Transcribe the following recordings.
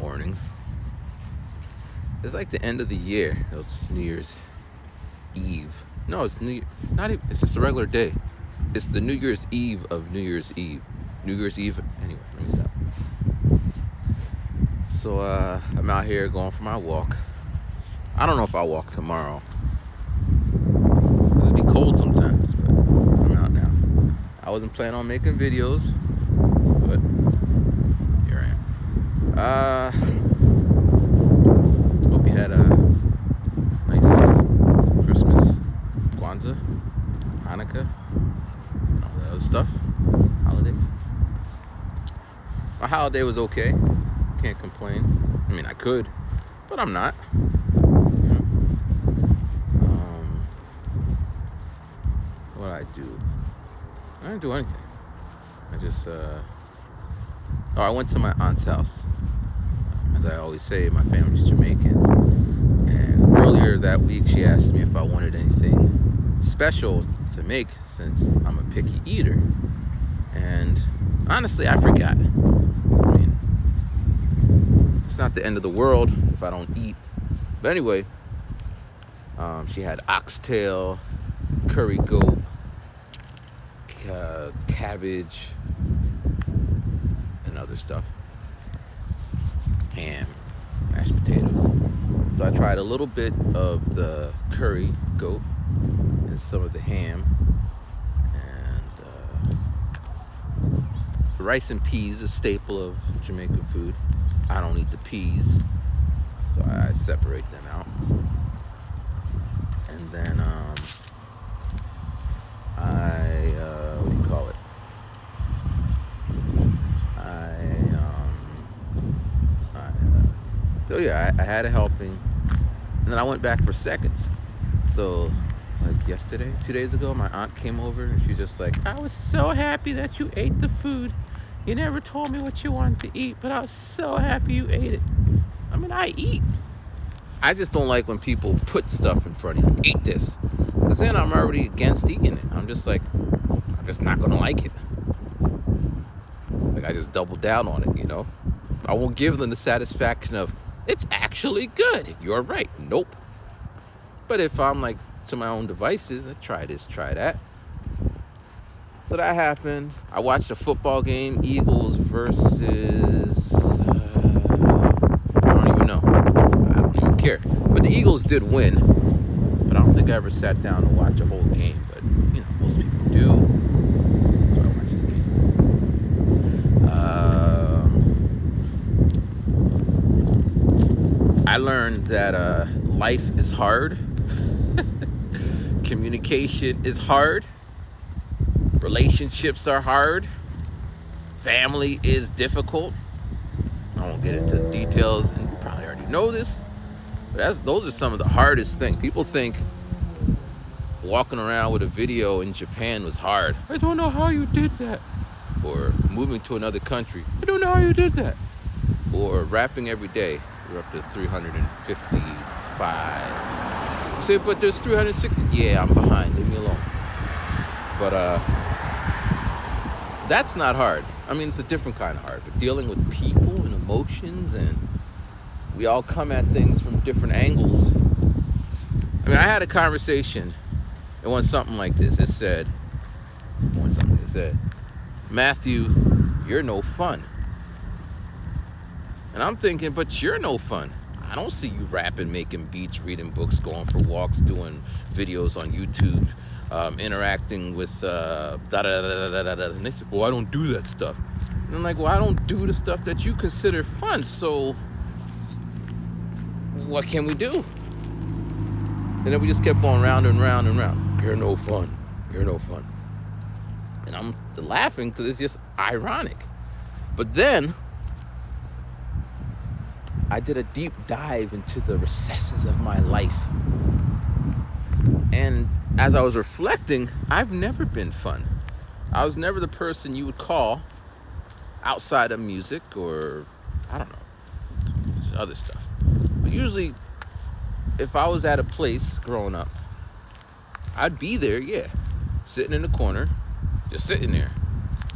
morning. It's like the end of the year. It's New Year's Eve. No, it's not even. It's just a regular day. It's the New Year's Eve of New Year's Eve. New Year's Eve. Anyway, let me stop. So I'm out here going for my walk. I don't know if I'll walk tomorrow. It'll be cold sometimes, but I'm out now. I wasn't planning on making videos, but here I am. Hope you had a nice Christmas, Kwanzaa, Hanukkah, and all that other stuff. Holiday. My holiday was okay. Can't complain. I mean, I could, but I'm not. What did I do? I didn't do anything. I just, I went to my aunt's house. As I always say, my family's Jamaican. And earlier that week, she asked me if I wanted anything special to make since I'm a picky eater. And honestly, I forgot. I mean, it's not the end of the world if I don't eat. But anyway, she had oxtail, curry goat, cabbage, and other stuff. Ham, mashed potatoes. So I tried a little bit of the curry goat and some of the ham. And rice and peas, a staple of Jamaican food. I don't eat the peas, so I separate them out. And then I had a helping, and then I went back for seconds. So, like yesterday, 2 days ago, my aunt came over, and she's just like, I was so happy that you ate the food. You never told me what you wanted to eat, but I was so happy you ate it. I mean, I eat. I just don't like when people put stuff in front of you. Eat this. Because then I'm already against eating it. I'm just like, I'm just not going to like it. Like, I just double down on it, you know? I won't give them the satisfaction of, it's actually good. You're right. Nope. But if I'm like to my own devices, I try this, try that. So that happened. I watched a football game, Eagles versus, I don't even know. I don't even care. But the Eagles did win. But I don't think I ever sat down to watch a whole game. But, you know, most people do. So I watched the game. I learned that life is hard. Communication is hard. Relationships are hard. Family is difficult. I won't get into the details, and you probably already know this. But those are some of the hardest things. People think walking around with a video in Japan was hard. I don't know how you did that. Or moving to another country. I don't know how you did that. Or rapping every day. We're up to 355. You say, but there's 360. Yeah, I'm behind. Leave me alone. But that's not hard. I mean, it's a different kind of hard. But dealing with people and emotions, and we all come at things from different angles. I mean, I had a conversation. It went something like this. It said, Matthew, you're no fun. And I'm thinking, but you're no fun. I don't see you rapping, making beats, reading books, going for walks, doing videos on YouTube, interacting with da-da-da-da-da-da. And they said, well, I don't do that stuff. And I'm like, well, I don't do the stuff that you consider fun, so what can we do? And then we just kept going round and round and round. You're no fun. You're no fun. And I'm laughing because it's just ironic. But then I did a deep dive into the recesses of my life. And as I was reflecting, I've never been fun. I was never the person you would call outside of music or, I don't know, just other stuff. But usually, if I was at a place growing up, I'd be there, yeah, sitting in the corner, just sitting there.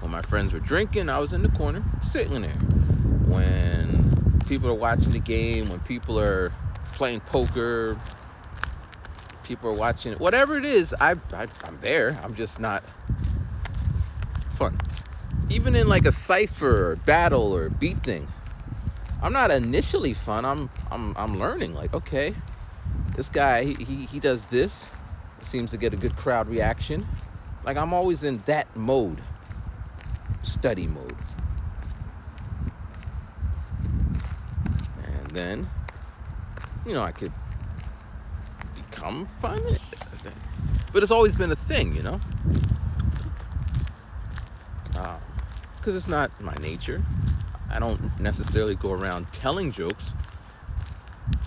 When my friends were drinking, I was in the corner, sitting there. When people are watching the game, when people are playing poker, people are watching it, whatever it is, I'm there. I'm just not fun. Even in like a cipher or battle or beat thing, I'm not initially fun. I'm learning. Like, okay, this guy he does this. Seems to get a good crowd reaction. Like, I'm always in that mode, study mode. And then, I could become fun. But it's always been a thing, because it's not my nature. I don't necessarily go around telling jokes,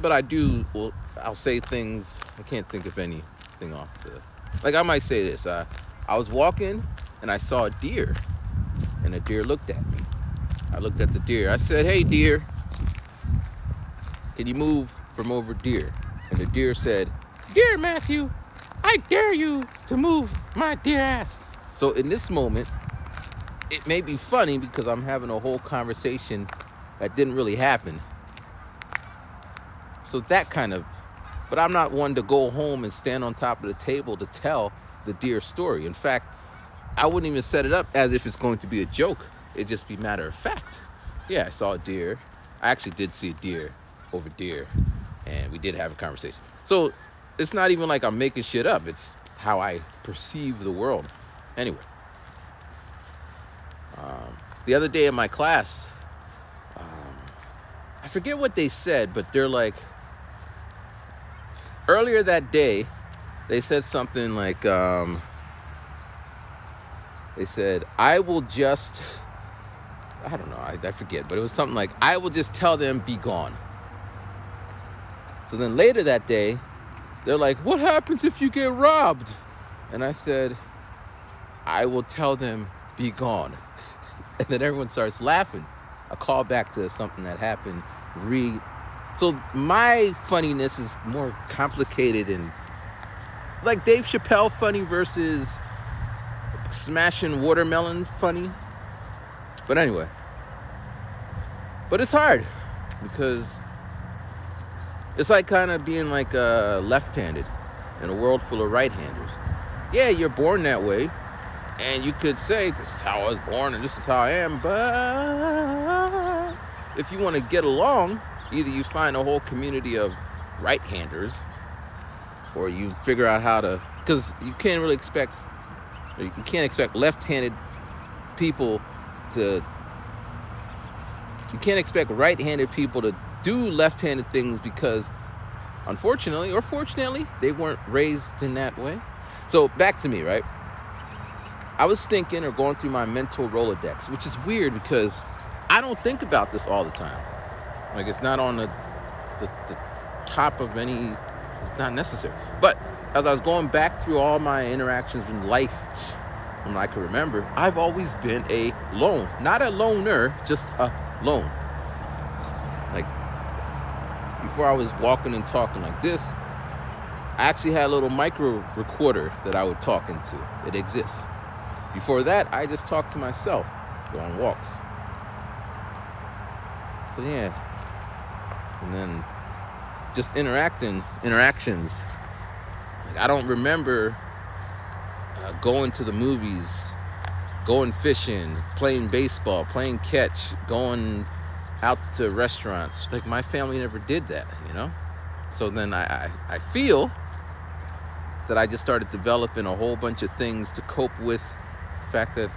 but I'll say things. I can't think of anything off like, I might say this. I was walking and I saw a deer, and a deer looked at me. I looked at the deer. I said, "Hey, deer, can you move from over deer?" And the deer said, "Dear Matthew, I dare you to move my dear ass." So in this moment, it may be funny because I'm having a whole conversation that didn't really happen. So but I'm not one to go home and stand on top of the table to tell the deer story. In fact, I wouldn't even set it up as if it's going to be a joke. It'd just be matter of fact. Yeah, I saw a deer. I actually did see a deer over deer, and we did have a conversation. So it's not even like I'm making shit up. It's how I perceive the world. Anyway, the other day in my class, I forget what they said, but they're like, earlier that day, they said something like, they said, I don't know, I forget, but it was something like, I will just tell them, be gone. So then later that day, they're like, what happens if you get robbed? And I said, I will tell them, be gone. And then everyone starts laughing. A call back to something that happened. So my funniness is more complicated, and like Dave Chappelle funny versus smashing watermelon funny. But anyway. But it's hard because it's like kind of being like left-handed in a world full of right-handers. Yeah, you're born that way, and you could say, this is how I was born and this is how I am, but if you want to get along, either you find a whole community of right-handers, or you figure out how to, because you can't expect left-handed people to, you can't expect right-handed people to do left-handed things because, unfortunately or fortunately, they weren't raised in that way. So back to me, right? I was thinking, or going through my mental Rolodex, which is weird because I don't think about this all the time. Like, it's not on the top of any, it's not necessary. But as I was going back through all my interactions in life, and I can remember, I've always been a lone. Not a loner, just a lone. Like, before I was walking and talking like this, I actually had a little micro recorder that I would talk into. It exists. Before that, I just talked to myself, go on walks. So yeah. And then just interactions. Like, I don't remember going to the movies, going fishing, playing baseball, playing catch, going out to restaurants. Like, my family never did that, So then I feel that I just started developing a whole bunch of things to cope with the fact that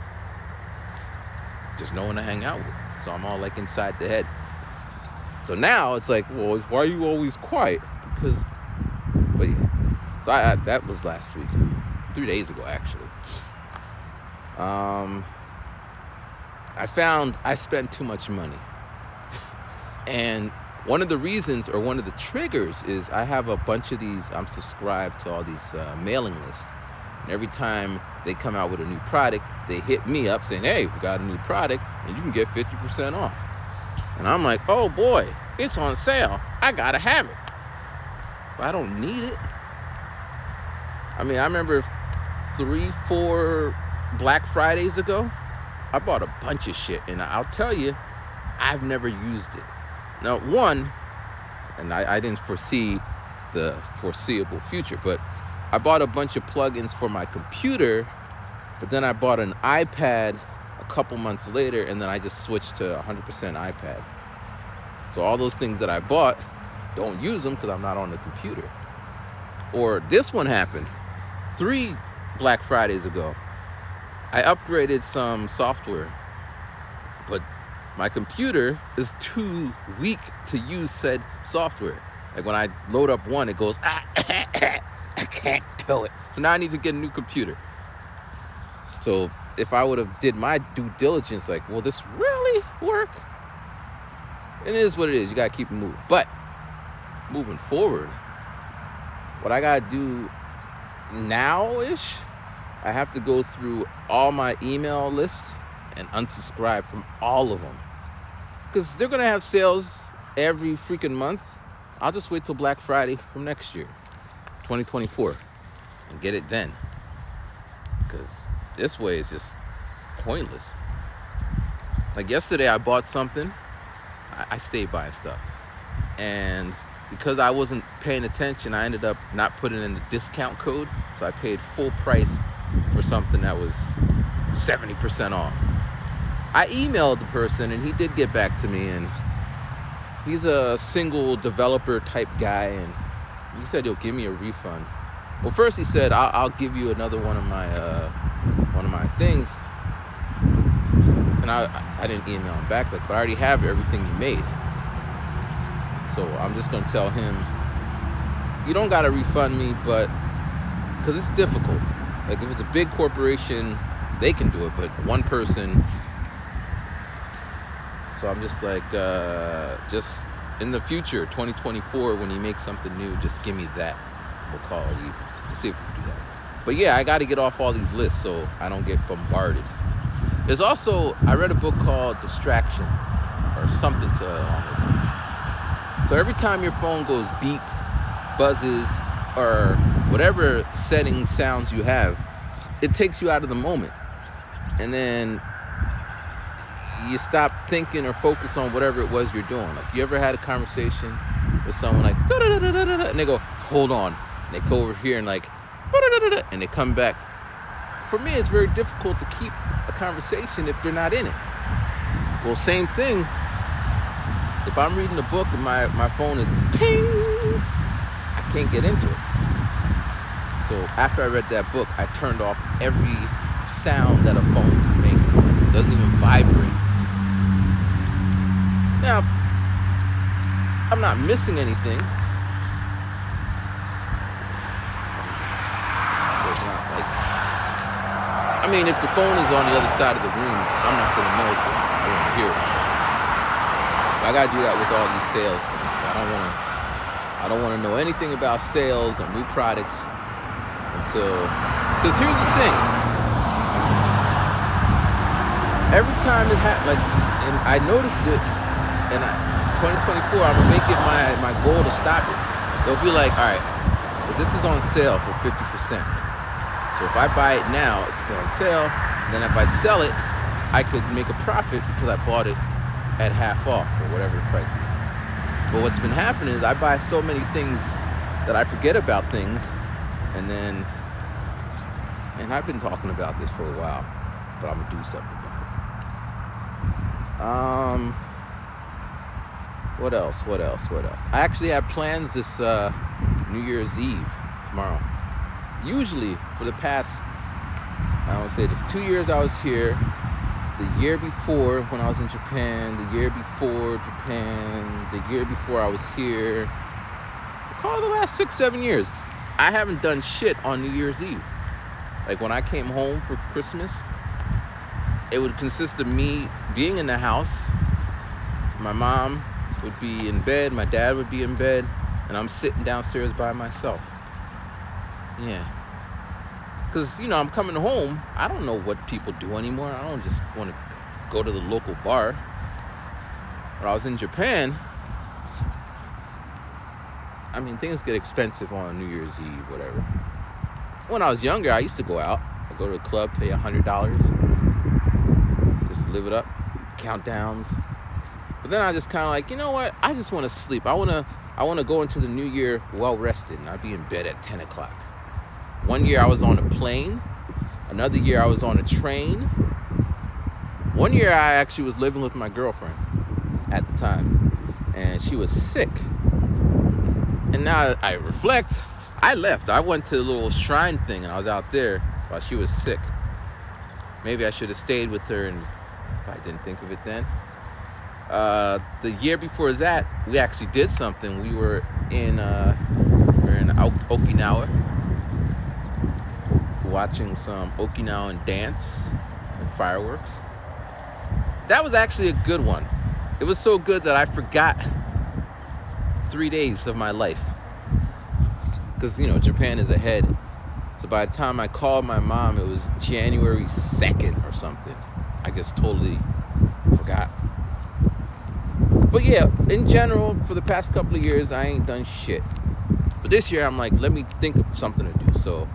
there's no one to hang out with. So I'm all like inside the head. So now it's like, well, why are you always quiet? But yeah. So that was last week, 3 days ago actually. I found I spend too much money. And one of the reasons, or one of the triggers, is I have a bunch of these, I'm subscribed to all these mailing lists. And every time they come out with a new product, they hit me up saying, hey, we got a new product and you can get 50% off. And I'm like, oh boy, it's on sale. I gotta have it. But I don't need it. I mean, I remember 3-4 Black Fridays ago, I bought a bunch of shit. And I'll tell you, I've never used it. Now, one, and I didn't foresee the foreseeable future, but I bought a bunch of plugins for my computer, but then I bought an iPad a couple months later, and then I just switched to 100% iPad. So all those things that I bought, don't use them because I'm not on the computer. Or this one happened 3 Black Fridays ago. I upgraded some software, but my computer is too weak to use said software. Like when I load up one, it goes, I can't do it. So now I need to get a new computer. So if I would have did my due diligence, like, will this really work? It is what it is. You gotta keep it moving. But moving forward, what I gotta do now-ish, I have to go through all my email lists and unsubscribe from all of them. Because they're gonna have sales every freaking month. I'll just wait till Black Friday from next year, 2024, and get it then. Because this way is just pointless. Like yesterday, I bought something. I stayed buying stuff. And because I wasn't paying attention, I ended up not putting in the discount code. So I paid full price for something that was 70% off. I emailed the person, and he did get back to me, and he's a single developer type guy, and he said he'll give me a refund. Well, first he said I'll give you another one of my things, and I didn't email him back, like, but I already have everything you made. So I'm just gonna tell him, you don't gotta refund me, but because it's difficult. Like if it's a big corporation, they can do it, but one person. So I'm just like, just in the future, 2024, when you make something new, just give me that. We'll call it even. We'll see if we can do that. But yeah, I got to get off all these lists so I don't get bombarded. There's also, I read a book called Distraction, or something to almost. So every time your phone goes beep, buzzes, or whatever setting sounds you have, it takes you out of the moment. And then you stop thinking or focus on whatever it was you're doing. Like, you ever had a conversation with someone like, da-da-da-da-da-da, and they go, hold on. And they go over here and like, da-da-da-da-da, and they come back. For me, it's very difficult to keep a conversation if they're not in it. Well, same thing. If I'm reading a book and my phone is ping, I can't get into it. So after I read that book, I turned off every sound that a phone can make. It doesn't even vibrate. Now, I'm not missing anything. So it's not like, I mean, if the phone is on the other side of the room, I'm not going to know because I won't hear it. I got to do that with all these sales things. I don't want to know anything about sales or new products until, because here's the thing. Every time it happens, like, and I notice it, and 2024, I'm gonna make it my goal to stop it. They'll be like, all right, well, this is on sale for 50%. So if I buy it now, it's on sale. And then if I sell it, I could make a profit because I bought it at half off or whatever the price is. But what's been happening is I buy so many things that I forget about things, and I've been talking about this for a while, but I'm gonna do something about it. What else? I actually have plans this New Year's Eve tomorrow. Usually for the past, I would say the 2 years I was here, the year before when I was in Japan, the year before Japan, the year before I was here, call it the last 6-7 years, I haven't done shit on New Year's Eve. Like when I came home for Christmas, it would consist of me being in the house. My mom would be in bed, my dad would be in bed, and I'm sitting downstairs by myself. Yeah. Because, I'm coming home. I don't know what people do anymore. I don't just want to go to the local bar. When I was in Japan, I mean, things get expensive on New Year's Eve, whatever. When I was younger, I used to go out. I'd go to a club, pay $100, just live it up, countdowns. But then I just kind of like, you know what? I just want to sleep. I want to go into the new year well rested, and I'd be in bed at 10 o'clock. One year I was on a plane. Another year I was on a train. One year I actually was living with my girlfriend at the time, and she was sick. And now I reflect, I left. I went to the little shrine thing, and I was out there while she was sick. Maybe I should have stayed with her, and if I didn't think of it then. The year before that, we actually did something. We were in Okinawa, watching some Okinawan dance and fireworks. That was actually a good one. It was so good that I forgot 3 days of my life. Because, Japan is ahead. So by the time I called my mom, it was January 2nd or something. I just totally forgot. But yeah, in general, for the past couple of years, I ain't done shit. But this year, I'm like, let me think of something to do. So,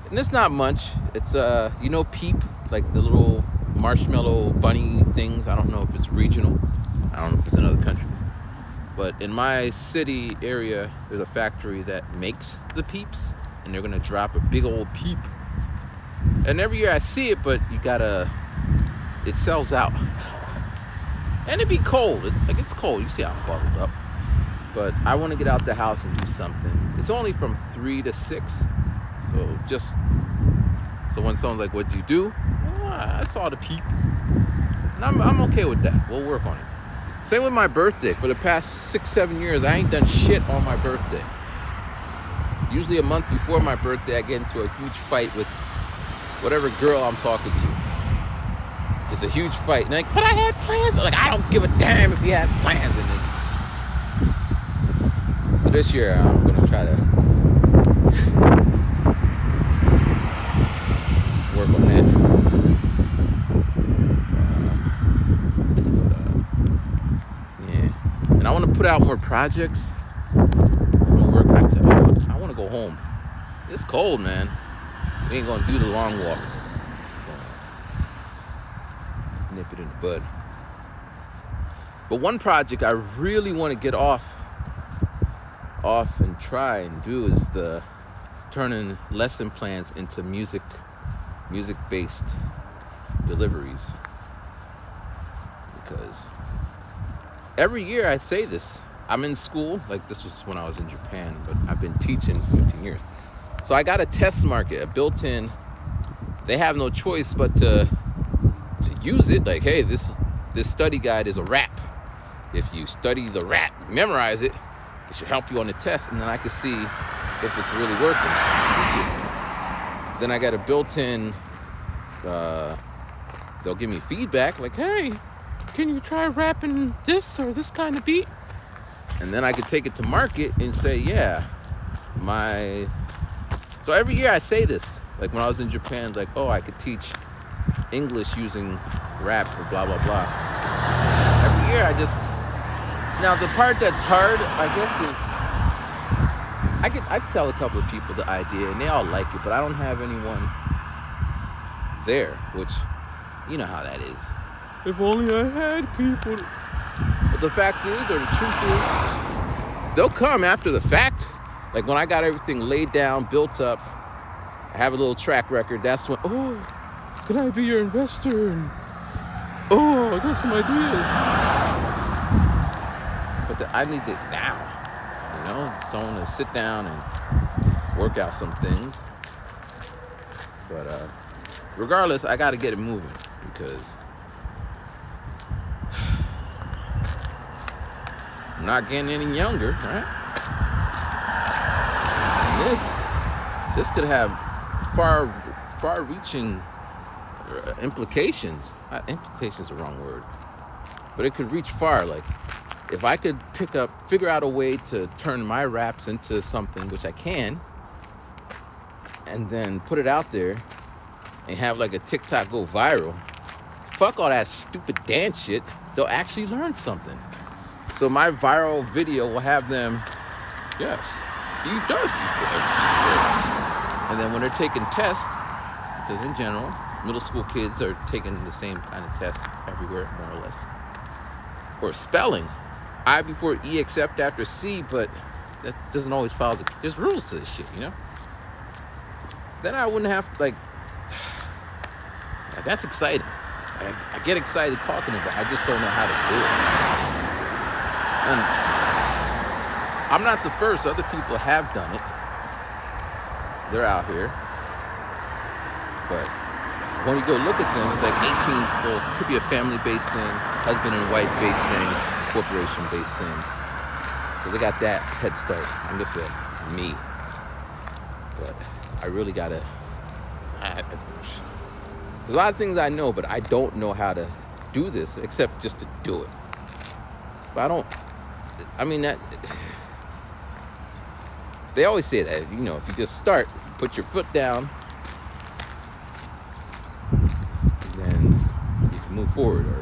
and it's not much. It's, Peep, like the little marshmallow bunny things. I don't know if it's regional. I don't know if it's in other countries. But in my city area, there's a factory that makes the Peeps. And they're going to drop a big old Peep. And every year I see it, but it sells out. And it'd be cold. It's cold. You see how I'm bundled up. But I want to get out the house and do something. It's only from 3 to 6. So when someone's like, what'd you do? Well, I saw the Peep. And I'm okay with that. We'll work on it. Same with my birthday. For the past 6-7 years, I ain't done shit on my birthday. Usually a month before my birthday, I get into a huge fight with whatever girl I'm talking to. Just a huge fight. And but I had plans. I don't give a damn if you had plans. But this year, I'm going to try to work on that. Yeah. And I want to put out more projects. I want to go home. It's cold, man. We ain't going to do the long walk. Nip it in the bud. But one project I really want to get off and try and do is the turning lesson plans into music-based deliveries. Because every year I say this. I'm in school, this was when I was in Japan, but I've been teaching 15 years. So I got a test market, a built-in. They have no choice but to use it. Hey, this study guide is a rap. If you study the rap, memorize it, it should help you on the test, and then I can see if it's really working. Then I got a built-in, they'll give me feedback, hey, can you try rapping this or this kind of beat? And then I could take it to market and say, yeah, So every year I say this. When I was in Japan, I could teach English using rap or blah, blah, blah. Every year now the part that's hard, I guess, I tell a couple of people the idea and they all like it, but I don't have anyone there, which, you know how that is. If only I had people. But the fact is, or the truth is, they'll come after the fact. When I got everything laid down, built up, I have a little track record, that's when, can I be your investor? And, I got some ideas. But I need it now, someone to sit down and work out some things. But regardless, I got to get it moving because I'm not getting any younger, right? And this could have far-reaching implications. Implications is the wrong word, but it could reach far. If I could figure out a way to turn my raps into something, which I can, and then put it out there and have a TikTok go viral. Fuck all that stupid dance shit. They'll actually learn something. So my viral video will have them, yes, he does C-squared. And then when they're taking tests, because in general, middle school kids are taking the same kind of tests everywhere, more or less. or spelling. I before E except after C, but that doesn't always follow. There's rules to this shit, you know? Then I wouldn't have, like that's exciting. I get excited talking about it. I just don't know how to do it. And I'm not the first. Other people have done it. They're out here. But when you go look at them, it's like 18, well, it could be a family-based thing, husband and wife-based thing, corporation-based thing. So they got that head start. I'm just me. But I really gotta, there's a lot of things I know, but I don't know how to do this except just to do it. But they always say that, you know, if you just start, put your foot down, then you can move forward. Or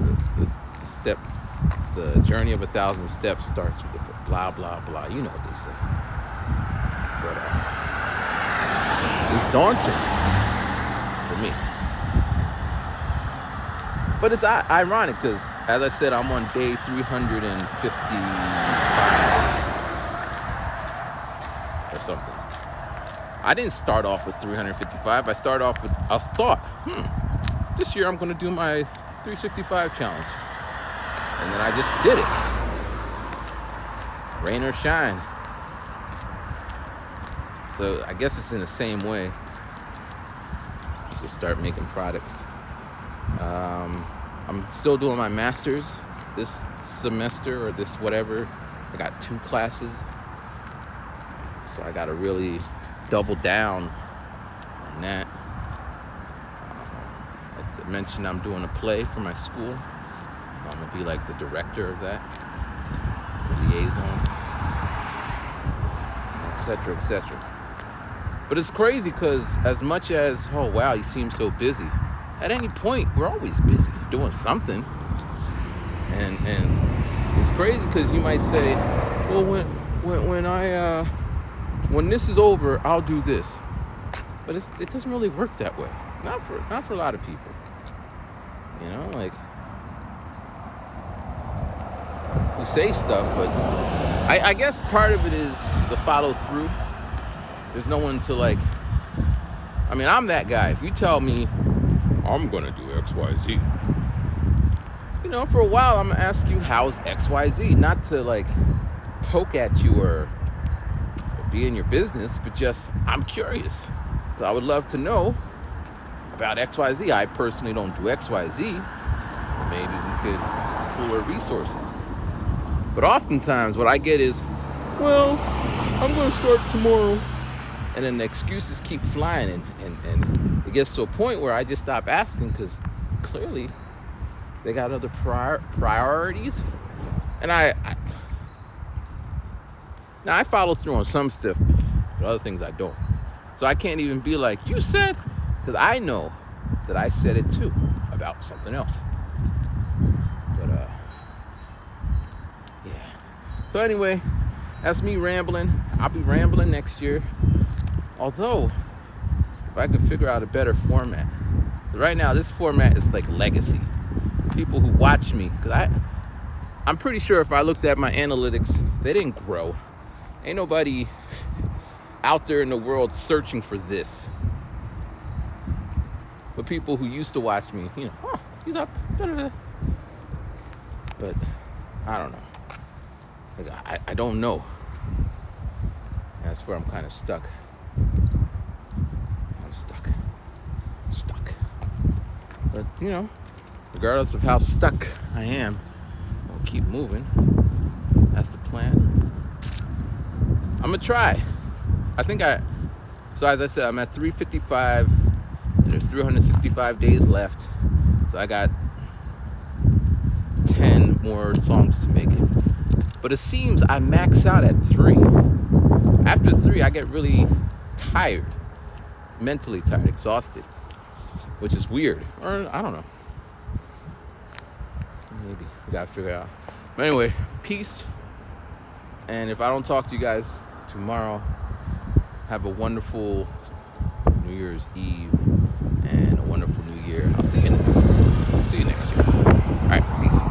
the journey of 1,000 steps starts with the blah, blah, blah. You know what they say. But it's daunting for me. But it's ironic because, as I said, I'm on day 355 or something. I didn't start off with 355. I started off with a thought. This year I'm going to do my 365 challenge. And then I just did it. Rain or shine. So I guess it's in the same way. Just start making products. I'm still doing my master's this semester or this whatever. I got 2 classes. So I got to really double down on that. I mentioned I'm doing a play for my school. I'm going to be like the director of that, the liaison, etc., etc. But it's crazy because as much as, oh wow, you seem so busy, at any point, we're always busy doing something. And it's crazy because you might say, well, when this is over, I'll do this. But it doesn't really work that way. Not for a lot of people. You know, like, we say stuff, but I guess part of it is the follow through. There's no one to like, I'm that guy. If you tell me, I'm gonna do X, Y, Z, you know, for a while I'm gonna ask you, how's X, Y, Z? Not to like poke at you or be in your business, but just, I'm curious. So I would love to know about X, Y, Z. I personally don't do X, Y, Z. Maybe we could pool our resources. But oftentimes what I get is, well, I'm gonna start tomorrow. And then the excuses keep flying, and it gets to a point where I just stop asking because clearly they got other priorities. And I follow through on some stuff, but other things I don't. So I can't even be like, you said, because I know that I said it too about something else. But yeah. So anyway, that's me rambling. I'll be rambling next year. Although, if I could figure out a better format. Right now, this format is like legacy. People who watch me, because I'm pretty sure if I looked at my analytics, they didn't grow. Ain't nobody out there in the world searching for this. But people who used to watch me, you know, oh, he's up. Da-da-da. But I don't know. I don't know. That's where I'm kind of stuck. I'm stuck. But, you know, regardless of how stuck I am, I'll keep moving. That's the plan. I'm going to try. So as I said, I'm at 355, and there's 365 days left. So I got 10 more songs to make. But it seems I max out at 3. After 3, I get really tired. Mentally tired, exhausted. Which is weird. Or, I don't know. Maybe. We gotta figure it out. But anyway, peace. And if I don't talk to you guys tomorrow, have a wonderful New Year's Eve and a wonderful New Year. I'll see you next year. All right, peace.